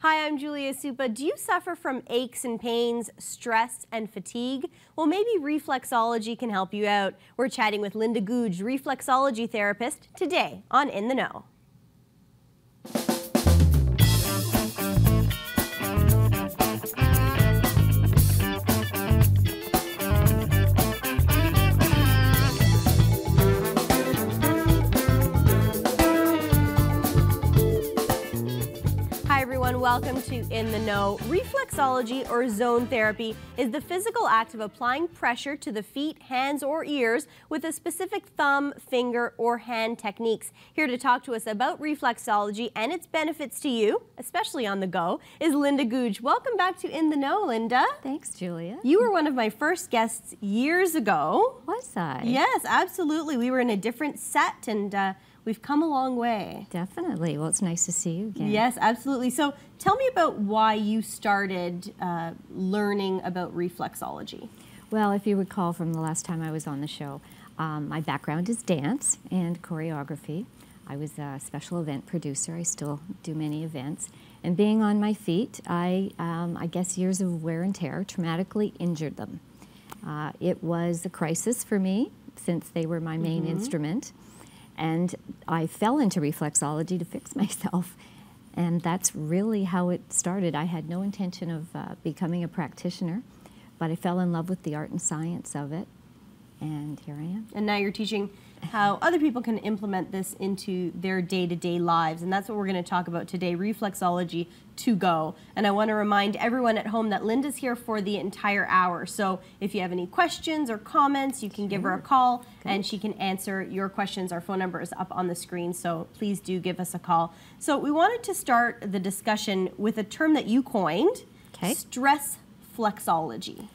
Hi, I'm Julia Supa. Do you suffer from aches and pains, stress, and fatigue? Well, maybe Reflexology can help you out. We're chatting with Linda Googh, Reflexology therapist, today on In the Know. Hi everyone, welcome to In the Know. Reflexology, or zone therapy, is the physical act of applying pressure to the feet, hands, or ears with a specific thumb, finger, or hand techniques. Here to talk to us about reflexology and its benefits to you, especially on the go, is Linda Googh. Welcome back to In the Know, Linda. Thanks, Julia. You were one of my first guests years ago. Was I? Yes, absolutely. We were in a different set and we've come a long way. Definitely. Well, it's nice to see you again. Yes, absolutely. So tell me about why you started learning about reflexology. Well, if you recall from the last time I was on the show, my background is dance and choreography. I was a special event producer. I still do many events. And being on my feet, I guess years of wear and tear traumatically injured them. It was a crisis for me since they were my main instrument. And I fell into reflexology to fix myself. And that's really how it started. I had no intention of becoming a practitioner, but I fell in love with the art and science of it. And here I am. And now you're teaching how other people can implement this into their day-to-day lives. And that's what we're going to talk about today, reflexology to go. And I want to remind everyone at home that Linda's here for the entire hour. So if you have any questions or comments, you can give her a call and she can answer your questions. Our phone number is up on the screen, so please do give us a call. So we wanted to start the discussion with a term that you coined, stress flexology.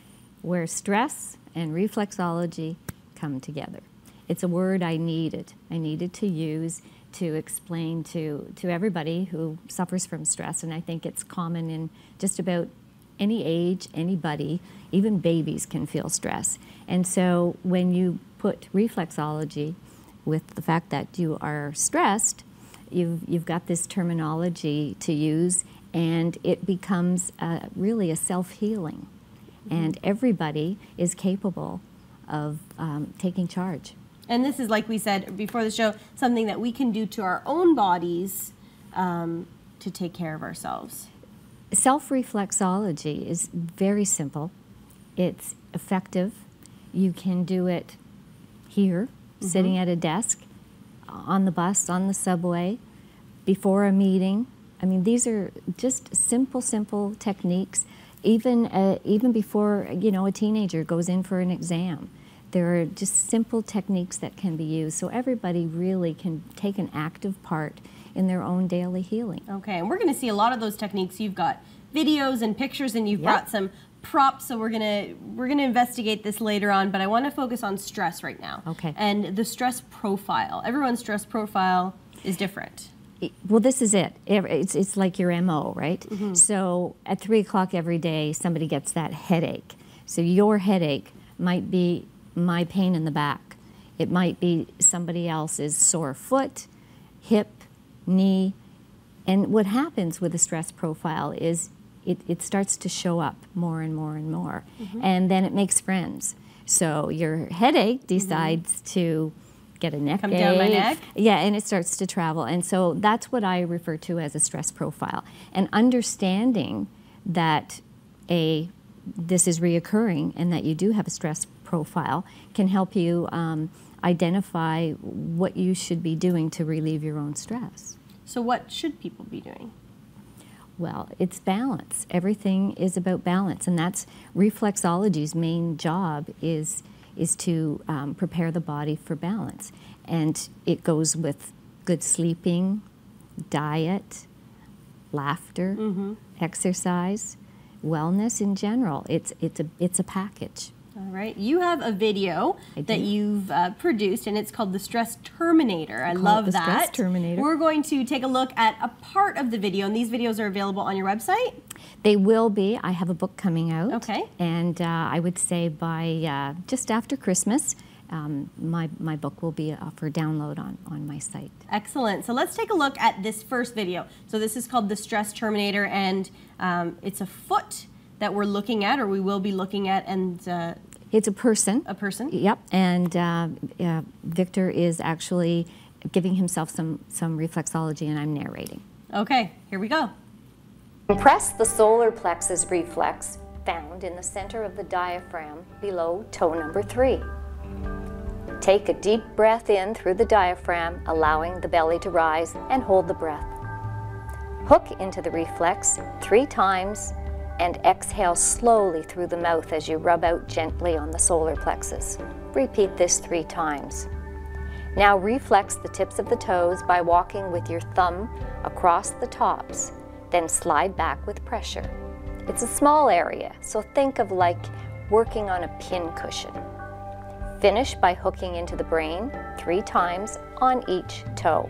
Where stress and reflexology come together. It's a word I needed to use to explain to everybody who suffers from stress, and I think it's common in just about any age, anybody, even babies can feel stress. And so when you put reflexology with the fact that you are stressed, you've got this terminology to use, and it becomes really a self-healing. And everybody is capable of taking charge. And this is, like we said before the show, something that we can do to our own bodies to take care of ourselves. Self-reflexology is very simple. It's effective. You can do it here, sitting at a desk, on the bus, on the subway, before a meeting. I mean, these are just simple techniques. Even before, you know, a teenager goes in for an exam. There are just simple techniques that can be used, so everybody really can take an active part in their own daily healing. Okay, and we're going to see a lot of those techniques. You've got videos and pictures, and you've brought some props, so we're gonna investigate this later on, but I want to focus on stress right now. Okay. And the stress profile. Everyone's stress profile is different. Well, this is it. It's like your MO, right? So at 3 o'clock every day, somebody gets that headache. So your headache might be my pain in the back. It might be somebody else's sore foot, hip, knee. And what happens with a stress profile is it starts to show up more and more and more. And then it makes friends. So your headache decides to get a neck Come down my neck? Yeah, and it starts to travel. And so that's what I refer to as a stress profile. And understanding that this is reoccurring and that you do have a stress profile can help you identify what you should be doing to relieve your own stress. So what should people be doing? Well, it's balance. Everything is about balance, and that's reflexology's main job is to prepare the body for balance. And it goes with good sleeping, diet, laughter, exercise, wellness in general. It's a package. All right. You have a video that you've produced, and it's called The Stress Terminator. I love that. The Stress Terminator. We're going to take a look at a part of the video, and these videos are available on your website? They will be. I have a book coming out. Okay. And I would say by just after Christmas, my book will be for download on my site. Excellent. So let's take a look at this first video. So this is called the Stress Terminator, and it's a foot that we're looking at, or we will be looking at, and it's a person. A person. Yep. And Victor is actually giving himself some reflexology, and I'm narrating. Okay, here we go. Compress the solar plexus reflex found in the center of the diaphragm below toe number 3. Take a deep breath in through the diaphragm, allowing the belly to rise, and hold the breath. Hook into the reflex 3 times and exhale slowly through the mouth as you rub out gently on the solar plexus. Repeat this 3 times. Now reflex the tips of the toes by walking with your thumb across the tops, then slide back with pressure. It's a small area, so think of like working on a pin cushion. Finish by hooking into the brain 3 times on each toe.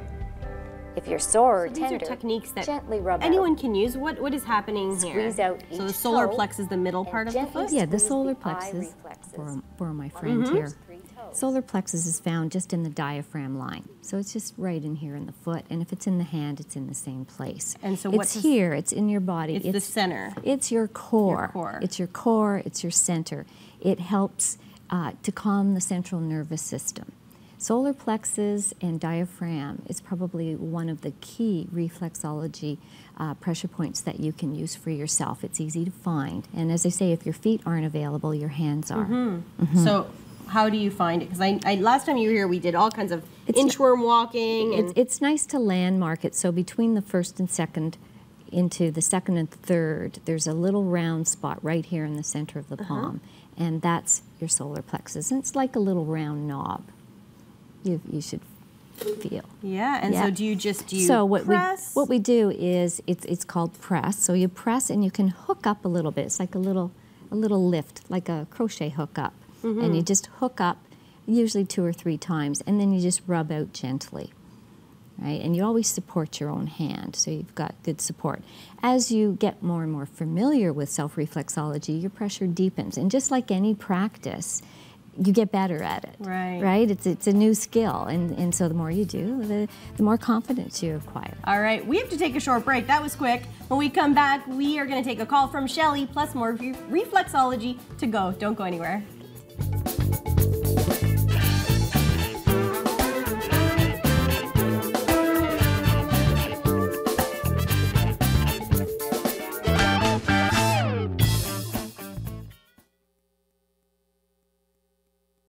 If you're sore or tender, these are techniques that gently rub anyone out. can use. What is happening here? Squeeze out each So the solar toe plexus is the middle part of the foot? Yeah, the Squeeze solar the eye plexus, reflexes. for my friend here. Solar plexus is found just in the diaphragm line. So it's just right in here in the foot. And if it's in the hand, it's in the same place. And so it's here, it's in your body. It's the center. It's your core. Your core. It's your core, it's your center. It helps to calm the central nervous system. Solar plexus and diaphragm is probably one of the key reflexology pressure points that you can use for yourself. It's easy to find. And as I say, if your feet aren't available, your hands are. So how do you find it? Because I last time you were here, we did all kinds of inchworm walking. And It's nice to landmark it. So between the first and second, into the second and third, there's a little round spot right here in the center of the palm. And that's your solar plexus. And it's like a little round knob. You should feel. Yeah, and so do you press? What we do is it's called press. So you press and you can hook up a little bit. It's like a little lift, like a crochet hook up. And you just hook up, usually 2 or 3 times, and then you just rub out gently. Right? And you always support your own hand, so you've got good support. As you get more and more familiar with self-reflexology, your pressure deepens. And just like any practice, you get better at it. Right. Right? It's a new skill, and so the more you do, the more confidence you acquire. All right, we have to take a short break. That was quick. When we come back, we are going to take a call from Shelley, plus more reflexology to go. Don't go anywhere.